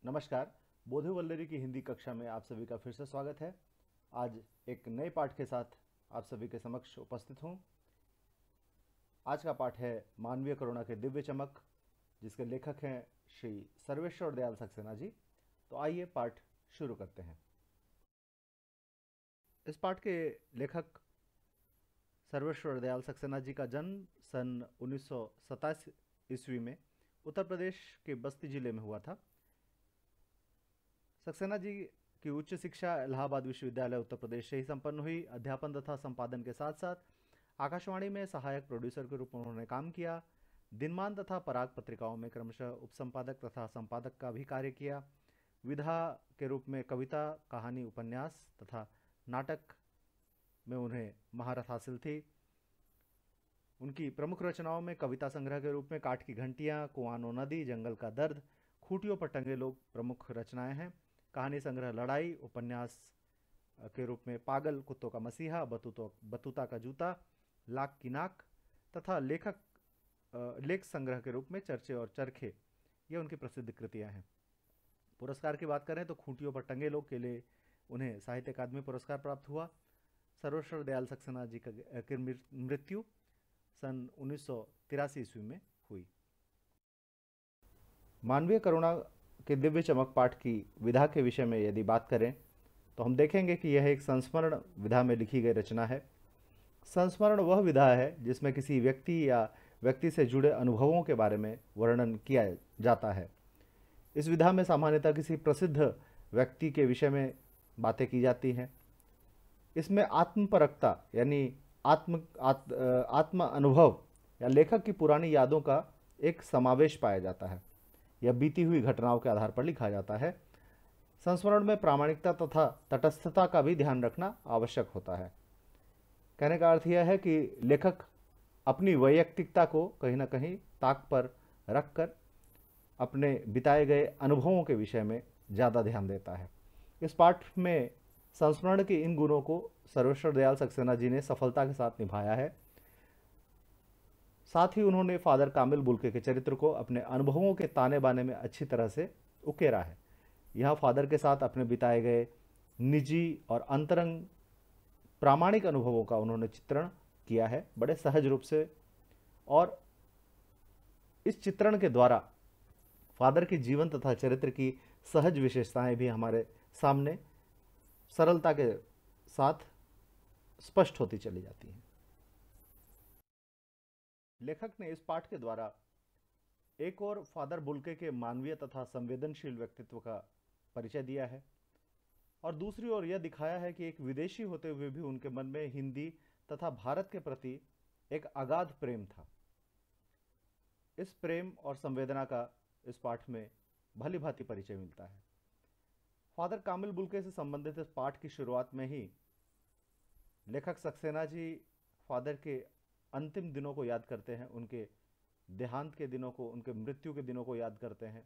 नमस्कार। बोधे वल्लरी की हिंदी कक्षा में आप सभी का फिर से स्वागत है। आज एक नए पाठ के साथ आप सभी के समक्ष उपस्थित हूँ। आज का पाठ है मानवीय करुणा के दिव्य चमक, जिसके लेखक हैं श्री सर्वेश्वर दयाल सक्सेना जी। तो आइए पाठ शुरू करते हैं। इस पाठ के लेखक सर्वेश्वर दयाल सक्सेना जी का जन्म सन 1927 ईस्वी में उत्तर प्रदेश के बस्ती जिले में हुआ था। सक्सेना जी की उच्च शिक्षा इलाहाबाद विश्वविद्यालय उत्तर प्रदेश से ही संपन्न हुई। अध्यापन तथा संपादन के साथ साथ आकाशवाणी में सहायक प्रोड्यूसर के रूप में उन्होंने काम किया। दिनमान तथा पराग पत्रिकाओं में क्रमशः उपसंपादक तथा संपादक का भी कार्य किया। विधा के रूप में कविता, कहानी, उपन्यास तथा नाटक में उन्हें महारत हासिल थी। उनकी प्रमुख रचनाओं में कविता संग्रह के रूप में काठ की घंटियां, कुआनो नदी, जंगल का दर्द, खूंटियों पर टंगे लोग प्रमुख रचनाएं हैं। कहानी संग्रह लड़ाई, उपन्यास के रूप में पागल, कुत्तों का मसीहा, बतूता का जूता, लाख की नाक तथा लेख संग्रह के रूप में चर्चे और चरखे, ये उनकी प्रसिद्ध कृतियां हैं। पुरस्कार की बात करें तो खूंटियों पर टंगे लोग के लिए उन्हें साहित्य अकादमी पुरस्कार प्राप्त हुआ। सर्वेश्वर दयाल सक्सेना जी की मृत्यु सन 1983 ईस्वी में हुई। मानवीय करुणा के दिव्य चमक पाठ की विधा के विषय में यदि बात करें तो हम देखेंगे कि यह एक संस्मरण विधा में लिखी गई रचना है। संस्मरण वह विधा है जिसमें किसी व्यक्ति या व्यक्ति से जुड़े अनुभवों के बारे में वर्णन किया जाता है। इस विधा में सामान्यतः किसी प्रसिद्ध व्यक्ति के विषय में बातें की जाती हैं। इसमें आत्मपरकता यानी आत्म अनुभव या लेखक की पुरानी यादों का एक समावेश पाया जाता है। यह बीती हुई घटनाओं के आधार पर लिखा जाता है। संस्मरण में प्रामाणिकता तथा तटस्थता का भी ध्यान रखना आवश्यक होता है। कहने का अर्थ यह है कि लेखक अपनी वैयक्तिकता को कहीं ना कहीं ताक पर रखकर अपने बिताए गए अनुभवों के विषय में ज़्यादा ध्यान देता है। इस पाठ में संस्मरण के इन गुणों को सर्वेश्वर दयाल सक्सेना जी ने सफलता के साथ निभाया है। साथ ही उन्होंने फादर कामिल बुल्के के चरित्र को अपने अनुभवों के ताने बाने में अच्छी तरह से उकेरा है। यहाँ फादर के साथ अपने बिताए गए निजी और अंतरंग प्रामाणिक अनुभवों का उन्होंने चित्रण किया है बड़े सहज रूप से, और इस चित्रण के द्वारा फादर के जीवन तथा चरित्र की सहज विशेषताएं भी हमारे सामने सरलता के साथ स्पष्ट होती चली जाती हैं। लेखक ने इस पाठ के द्वारा एक और फादर बुल्के के मानवीय तथा संवेदनशील व्यक्तित्व का परिचय दिया है, और दूसरी ओर यह दिखाया है कि एक विदेशी होते हुए भी उनके मन में हिंदी तथा भारत के प्रति एक अगाध प्रेम था। इस प्रेम और संवेदना का इस पाठ में भली भांति परिचय मिलता है। फादर कामिल बुल्के से संबंधित इस पाठ की शुरुआत में ही लेखक सक्सेना जी फादर के अंतिम दिनों को याद करते हैं, उनके देहांत के दिनों को, उनके मृत्यु के दिनों को याद करते हैं।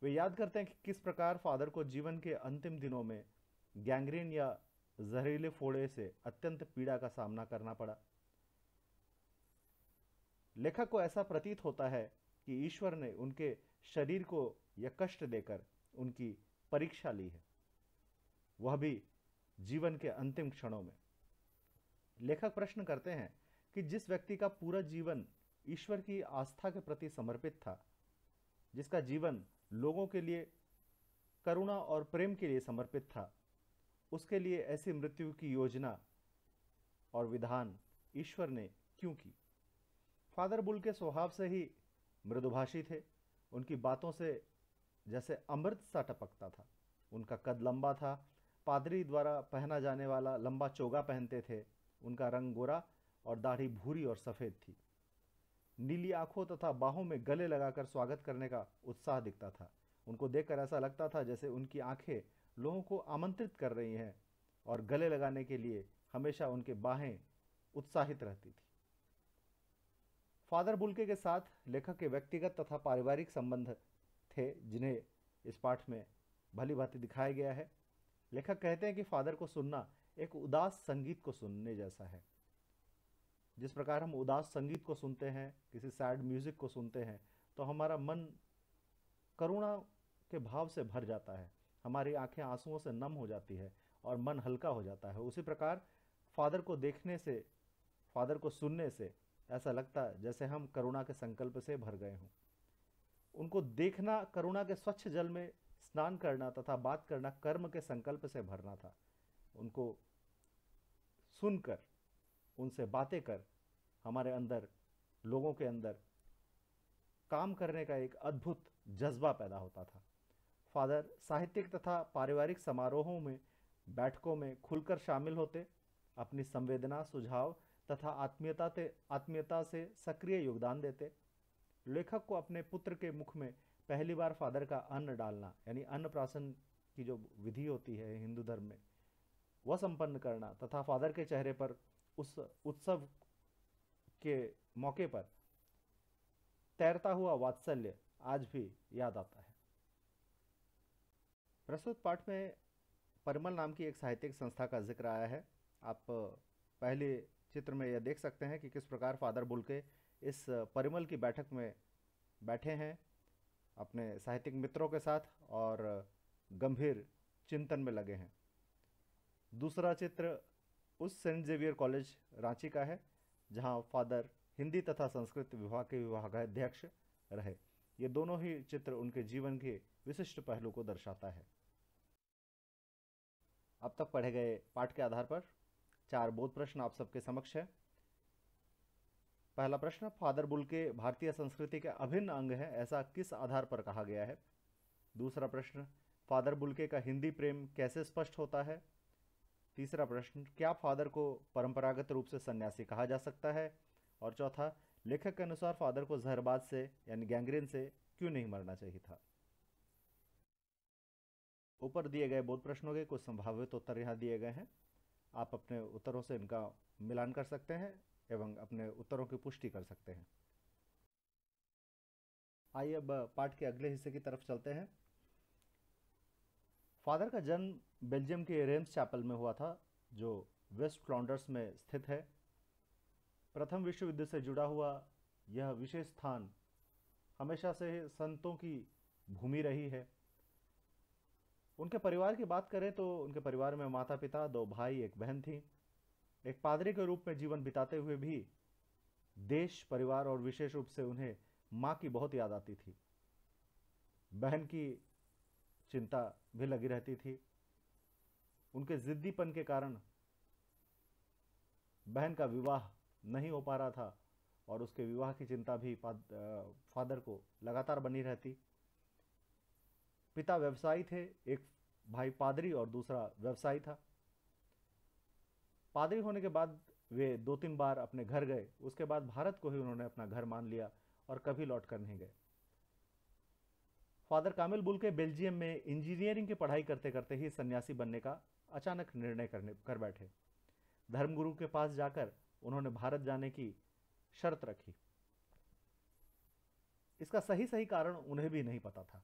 वे याद करते हैं कि किस प्रकार फादर को जीवन के अंतिम दिनों में गैंग्रीन या जहरीले फोड़े से अत्यंत पीड़ा का सामना करना पड़ा। लेखक को ऐसा प्रतीत होता है कि ईश्वर ने उनके शरीर को यह कष्ट देकर उनकी परीक्षा ली है, वह भी जीवन के अंतिम क्षणों में। लेखक प्रश्न करते हैं कि जिस व्यक्ति का पूरा जीवन ईश्वर की आस्था के प्रति समर्पित था, जिसका जीवन लोगों के लिए करुणा और प्रेम के लिए समर्पित था, उसके लिए ऐसी मृत्यु की योजना और विधान ईश्वर ने क्यों की। फादर बुल्के स्वभाव से ही मृदुभाषी थे। उनकी बातों से जैसे अमृत सा टपकता था। उनका कद लंबा था। पादरी द्वारा पहना जाने वाला लंबा चोगा पहनते थे। उनका रंग गोरा और दाढ़ी भूरी और सफ़ेद थी। नीली आंखों तथा बाहों में गले लगाकर स्वागत करने का उत्साह दिखता था। उनको देखकर ऐसा लगता था जैसे उनकी आंखें लोगों को आमंत्रित कर रही हैं और गले लगाने के लिए हमेशा उनके बाहें उत्साहित रहती थी। फादर बुल्के के साथ लेखक के व्यक्तिगत तथा पारिवारिक संबंध थे, जिन्हें इस पाठ में भली भांति दिखाया गया है। लेखक कहते हैं कि फादर को सुनना एक उदास संगीत को सुनने जैसा है। जिस प्रकार हम उदास संगीत को सुनते हैं, किसी सैड म्यूजिक को सुनते हैं, तो हमारा मन करुणा के भाव से भर जाता है, हमारी आंखें आंसुओं से नम हो जाती है और मन हल्का हो जाता है। उसी प्रकार फादर को देखने से, फादर को सुनने से ऐसा लगता है जैसे हम करुणा के संकल्प से भर गए हों। उनको देखना करुणा के स्वच्छ जल में स्नान करना तथा बात करना कर्म के संकल्प से भरना था। उनको सुनकर, उनसे बातें कर हमारे अंदर, लोगों के अंदर काम करने का एक अद्भुत जज्बा पैदा होता था। फादर साहित्यिक तथा पारिवारिक समारोहों में, बैठकों में खुलकर शामिल होते, अपनी संवेदना, सुझाव तथा आत्मीयता से सक्रिय योगदान देते। लेखक को अपने पुत्र के मुख में पहली बार फादर का अन्न डालना, यानी अन्नप्राशन की जो विधि होती है हिंदू धर्म में, वह संपन्न करना तथा फादर के चेहरे पर उस उत्सव के मौके पर तैरता हुआ वात्सल्य आज भी याद आता है। प्रस्तुत पाठ में परिमल नाम की एक साहित्यिक संस्था का जिक्र आया है। आप पहले चित्र में यह देख सकते हैं कि किस प्रकार फादर बुल्के इस परिमल की बैठक में बैठे हैं अपने साहित्यिक मित्रों के साथ और गंभीर चिंतन में लगे हैं। दूसरा चित्र उस सेंट जेवियर कॉलेज रांची का है जहां फादर हिंदी तथा संस्कृत विभाग के विभागाध्यक्ष रहे। ये दोनों ही चित्र उनके जीवन के विशिष्ट पहलू को दर्शाता है। अब तक पढ़े गए पाठ के आधार पर 4 बोध प्रश्न आप सबके समक्ष है। पहला प्रश्न, फादर बुल्के भारतीय संस्कृति के अभिन्न अंग है, ऐसा किस आधार पर कहा गया है? दूसरा प्रश्न, फादर बुल्के का हिंदी प्रेम कैसे स्पष्ट होता है? तीसरा प्रश्न, क्या फादर को परंपरागत रूप से सन्यासी कहा जा सकता है? और चौथा, लेखक के अनुसार फादर को जहरबाद से यानी गैंग्रीन से क्यों नहीं मरना चाहिए था? ऊपर दिए गए बोध प्रश्नों के कुछ संभावित उत्तर यहाँ दिए गए हैं। आप अपने उत्तरों से इनका मिलान कर सकते हैं एवं अपने उत्तरों की पुष्टि कर सकते हैं। आइए अब पाठ के अगले हिस्से की तरफ चलते हैं। फादर का जन्म बेल्जियम के रेम्स चैपल में हुआ था, जो वेस्ट फ्लॉन्डर्स में स्थित है। प्रथम विश्व युद्ध से जुड़ा हुआ यह विशेष स्थान हमेशा से संतों की भूमि रही है। उनके परिवार की बात करें तो उनके परिवार में माता पिता, 2 भाई, 1 बहन थी। एक पादरी के रूप में जीवन बिताते हुए भी देश, परिवार और विशेष रूप से उन्हें माँ की बहुत याद आती थी। बहन की चिंता भी लगी रहती थी। उनके जिद्दीपन के कारण बहन का विवाह नहीं हो पा रहा था और उसके विवाह की चिंता भी फादर को लगातार बनी रहती। पिता व्यवसायी थे, एक भाई पादरी और दूसरा व्यवसायी था। पादरी होने के बाद वे 2-3 बार अपने घर गए, उसके बाद भारत को ही उन्होंने अपना घर मान लिया और कभी लौट कर नहीं गए। फादर कामिल बुल्के बेल्जियम में इंजीनियरिंग की पढ़ाई करते करते ही सन्यासी बनने का अचानक निर्णय कर बैठे। धर्मगुरु के पास जाकर उन्होंने भारत जाने की शर्त रखी। इसका सही कारण उन्हें भी नहीं पता था।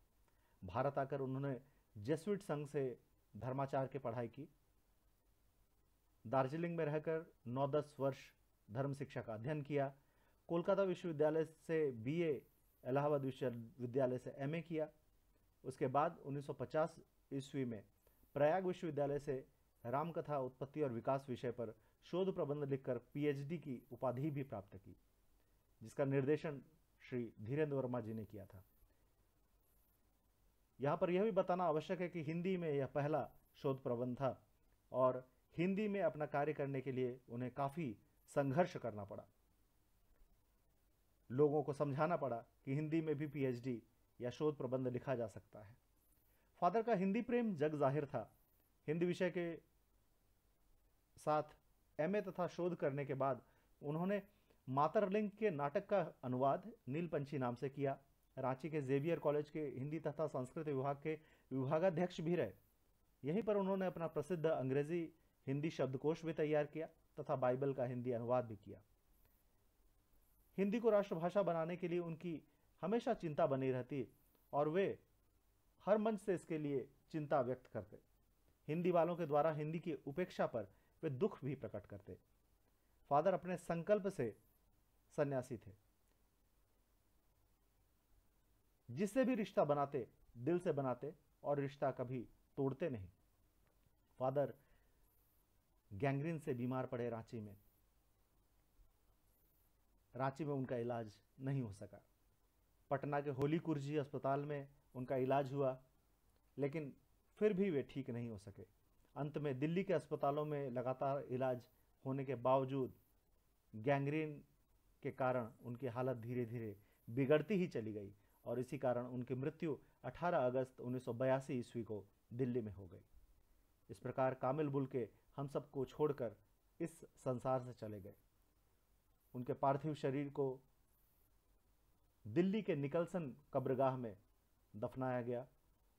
भारत आकर उन्होंने जेसुइट संघ से धर्माचार्य की पढ़ाई की। दार्जिलिंग में रहकर 9-10 वर्ष धर्म शिक्षा का अध्ययन किया। कोलकाता विश्वविद्यालय से बीए, इलाहाबाद विश्वविद्यालय से एमए किया। उसके बाद 1950 ईस्वी में प्रयाग विश्वविद्यालय से रामकथा उत्पत्ति और विकास विषय पर शोध प्रबंध लिखकर पीएचडी की उपाधि भी प्राप्त की, जिसका निर्देशन श्री धीरेन्द्र वर्मा जी ने किया था। यहाँ पर यह भी बताना आवश्यक है कि हिंदी में यह पहला शोध प्रबंध था और हिंदी में अपना कार्य करने के लिए उन्हें काफ़ी संघर्ष करना पड़ा। लोगों को समझाना पड़ा कि हिंदी में भी पीएचडी या शोध प्रबंध लिखा जा सकता है। फादर का हिंदी प्रेम जग जाहिर था। हिंदी विषय के साथ एमए तथा शोध करने के बाद उन्होंने मातरलिंग के नाटक का अनुवाद नीलपंछी नाम से किया। रांची के जेवियर कॉलेज के हिंदी तथा संस्कृत विभाग के विभागाध्यक्ष भी रहे। यहीं पर उन्होंने अपना प्रसिद्ध अंग्रेजी हिंदी शब्दकोश भी तैयार किया तथा बाइबल का हिंदी अनुवाद भी किया। हिंदी को राष्ट्रभाषा बनाने के लिए उनकी हमेशा चिंता बनी रहती और वे हर मंच से इसके लिए चिंता व्यक्त करते। हिंदी वालों के द्वारा हिंदी की उपेक्षा पर वे दुख भी प्रकट करते। फादर अपने संकल्प से सन्यासी थे। जिससे भी रिश्ता बनाते दिल से बनाते और रिश्ता कभी तोड़ते नहीं। फादर गैंग्रीन से बीमार पड़े रांची में। रांची में उनका इलाज नहीं हो सका। पटना के होली कुर्जी अस्पताल में उनका इलाज हुआ, लेकिन फिर भी वे ठीक नहीं हो सके। अंत में दिल्ली के अस्पतालों में लगातार इलाज होने के बावजूद गैंग्रीन के कारण उनकी हालत धीरे धीरे बिगड़ती ही चली गई और इसी कारण उनकी मृत्यु 18 अगस्त 1982 ईस्वी को दिल्ली में हो गई। इस प्रकार कामिल बुल्के हम सबको छोड़कर इस संसार से चले गए। उनके पार्थिव शरीर को दिल्ली के निकलसन कब्रगाह में दफनाया गया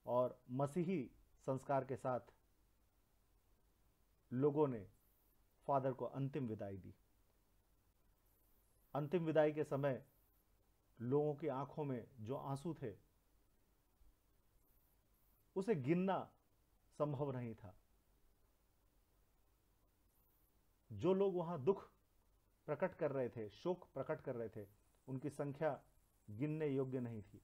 और मसीही संस्कार के साथ लोगों ने फादर को अंतिम विदाई दी। अंतिम विदाई के समय लोगों की आंखों में जो आंसू थे उसे गिनना संभव नहीं था। जो लोग वहां दुख प्रकट कर रहे थे, शोक प्रकट कर रहे थे, उनकी संख्या गिनने योग्य नहीं थी।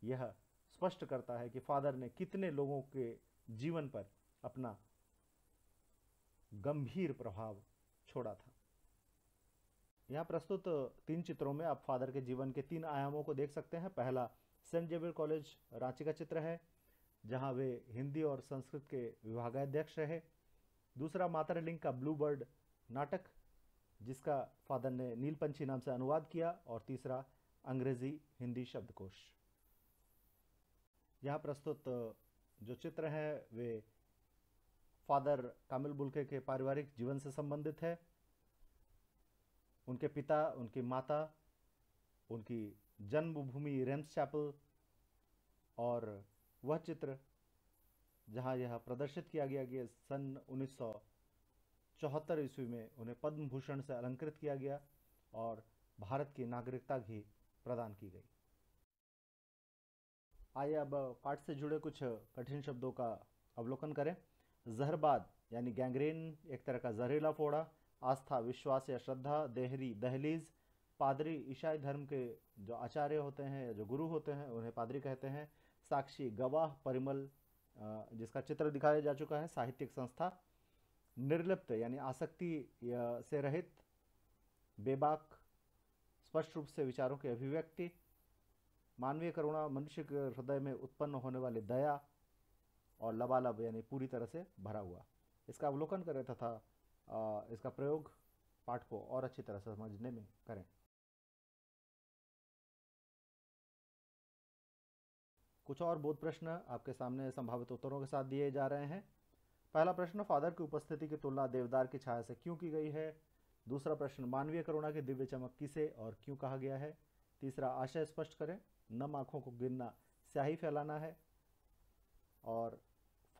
यह स्पष्ट करता है कि फादर ने कितने लोगों के जीवन पर अपना गंभीर प्रभाव छोड़ा था। यहाँ प्रस्तुत 3 चित्रों में आप फादर के जीवन के 3 आयामों को देख सकते हैं। पहला सेंट जेवियर कॉलेज रांची का चित्र है, जहाँ वे हिंदी और संस्कृत के विभागाध्यक्ष रहे। दूसरा मातरलिंग का ब्लू बर्ड नाटक, जिसका फादर ने नीलपंछी नाम से अनुवाद किया। और तीसरा अंग्रेजी हिंदी शब्दकोश। यहाँ प्रस्तुत जो चित्र है वे फादर कामिल बुल्के के पारिवारिक जीवन से संबंधित है। उनके पिता, उनकी माता, उनकी जन्मभूमि रेम्स चैपल और वह चित्र जहां यह प्रदर्शित किया गया कि सन 1974 ईस्वी में उन्हें पद्म भूषण से अलंकृत किया गया और भारत की नागरिकता भी प्रदान की गई। आइए अब पाठ से जुड़े कुछ कठिन शब्दों का अवलोकन करें। जहरबाद यानी गैंग्रेन एक तरह का जहरीला फोड़ा। आस्था, विश्वास या श्रद्धा। देहरी, दहलीज। पादरी, ईसाई धर्म के जो आचार्य होते हैं या जो गुरु होते हैं उन्हें पादरी कहते हैं। साक्षी, गवाह। परिमल, जिसका चित्र दिखाया जा चुका है। साहित्यिक संस्था। निर्लिप्त यानी आसक्ति से रहित, बेबाक, स्पष्ट रूप से विचारों की अभिव्यक्ति। मानवीय करुणा, मनुष्य के हृदय में उत्पन्न होने वाली दया। और लबालब यानी पूरी तरह से भरा हुआ। इसका अवलोकन करें तथा इसका प्रयोग पाठ को और अच्छी तरह से समझने में करें। कुछ और बोध प्रश्न आपके सामने संभावित उत्तरों के साथ दिए जा रहे हैं। पहला प्रश्न, फादर की उपस्थिति की तुलना देवदार की छाया से क्यों की गई है? दूसरा प्रश्न, मानवीय करुणा की दिव्य चमक किसे और क्यों कहा गया है? तीसरा, आशय स्पष्ट करें। नम आंखों को गिनना स्याही फैलाना है। और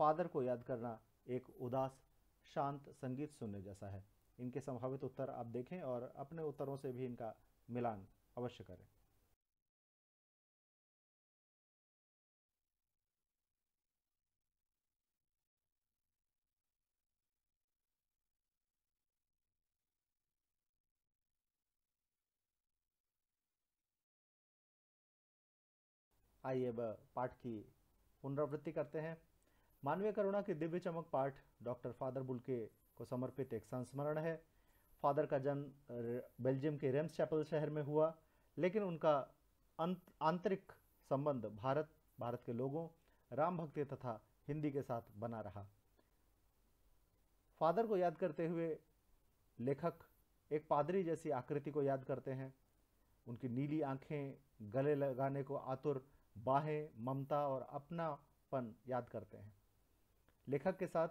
फादर को याद करना एक उदास शांत संगीत सुनने जैसा है। इनके संभावित उत्तर आप देखें और अपने उत्तरों से भी इनका मिलान अवश्य करें। आइए अब पाठ की पुनरावृत्ति करते हैं। मानवीय करुणा की दिव्य चमक पाठ डॉक्टर फादर बुल्के को समर्पित एक संस्मरण है। फादर का जन्म बेल्जियम के रेम्स चैपल शहर में हुआ, लेकिन उनका आंतरिक संबंध भारत के लोगों, राम भक्ति तथा हिंदी के साथ बना रहा। फादर को याद करते हुए लेखक एक पादरी जैसी आकृति को याद करते हैं। उनकी नीली आंखें, गले लगाने को आतुर बाहें, ममता और अपनापन याद करते हैं। लेखक के साथ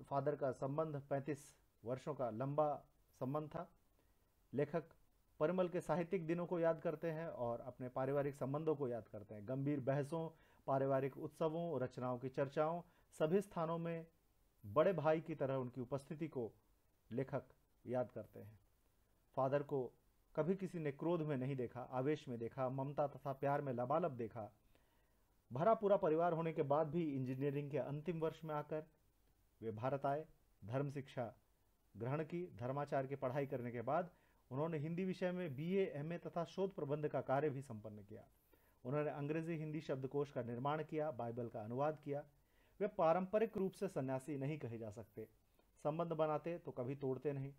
फादर का संबंध 35 वर्षों का लंबा संबंध था। लेखक परिमल के साहित्यिक दिनों को याद करते हैं और अपने पारिवारिक संबंधों को याद करते हैं। गंभीर बहसों, पारिवारिक उत्सवों, रचनाओं की चर्चाओं, सभी स्थानों में बड़े भाई की तरह उनकी उपस्थिति को लेखक याद करते हैं। फादर को कभी किसी ने क्रोध में नहीं देखा, आवेश में देखा, ममता तथा प्यार में लबालब देखा। भरा पूरा परिवार होने के बाद भी इंजीनियरिंग के अंतिम वर्ष में आकर वे भारत आए, धर्म शिक्षा ग्रहण की। धर्माचार्य की पढ़ाई करने के बाद उन्होंने हिंदी विषय में BA, MA तथा शोध प्रबंध का कार्य भी संपन्न किया। उन्होंने अंग्रेजी हिंदी शब्दकोश का निर्माण किया, बाइबल का अनुवाद किया। वे पारंपरिक रूप से सन्यासी नहीं कहे जा सकते। संबंध बनाते तो कभी तोड़ते नहीं।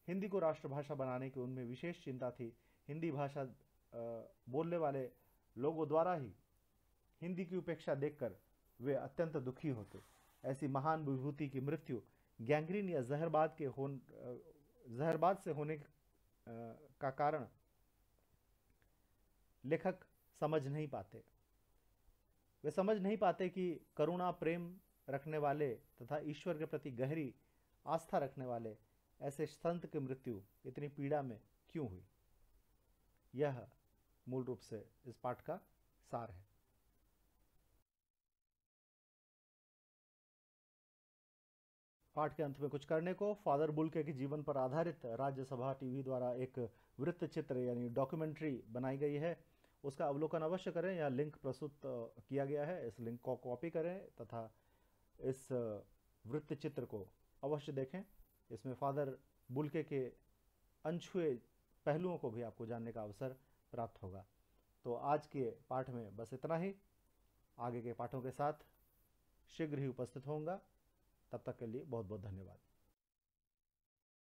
हिंदी को राष्ट्रभाषा बनाने की उनमें विशेष चिंता थी। हिंदी भाषा बोलने वाले लोगों द्वारा ही हिंदी की उपेक्षा देखकर वे अत्यंत दुखी होते। ऐसी महान विभूति की मृत्यु गैंग्रीन या जहरबाद से होने का कारण लेखक समझ नहीं पाते। वे समझ नहीं पाते कि करुणा, प्रेम रखने वाले तथा ईश्वर के प्रति गहरी आस्था रखने वाले ऐसे संत की मृत्यु इतनी पीड़ा में क्यों हुई। यह मूल रूप से इस पाठ का सार है। पाठ के अंत में कुछ करने को फादर बुल्के के जीवन पर आधारित राज्यसभा टीवी द्वारा एक वृत्त चित्र यानी डॉक्यूमेंट्री बनाई गई है। उसका अवलोकन अवश्य करें। यह लिंक प्रस्तुत किया गया है। इस लिंक को कॉपी करें तथा इस वृत्त चित्र को अवश्य देखें। इसमें फादर बुल्के के अनछुए पहलुओं को भी आपको जानने का अवसर प्राप्त होगा। तो आज के पाठ में बस इतना ही। आगे के पाठों के साथ शीघ्र ही उपस्थित होऊंगा। तब तक के लिए बहुत बहुत धन्यवाद।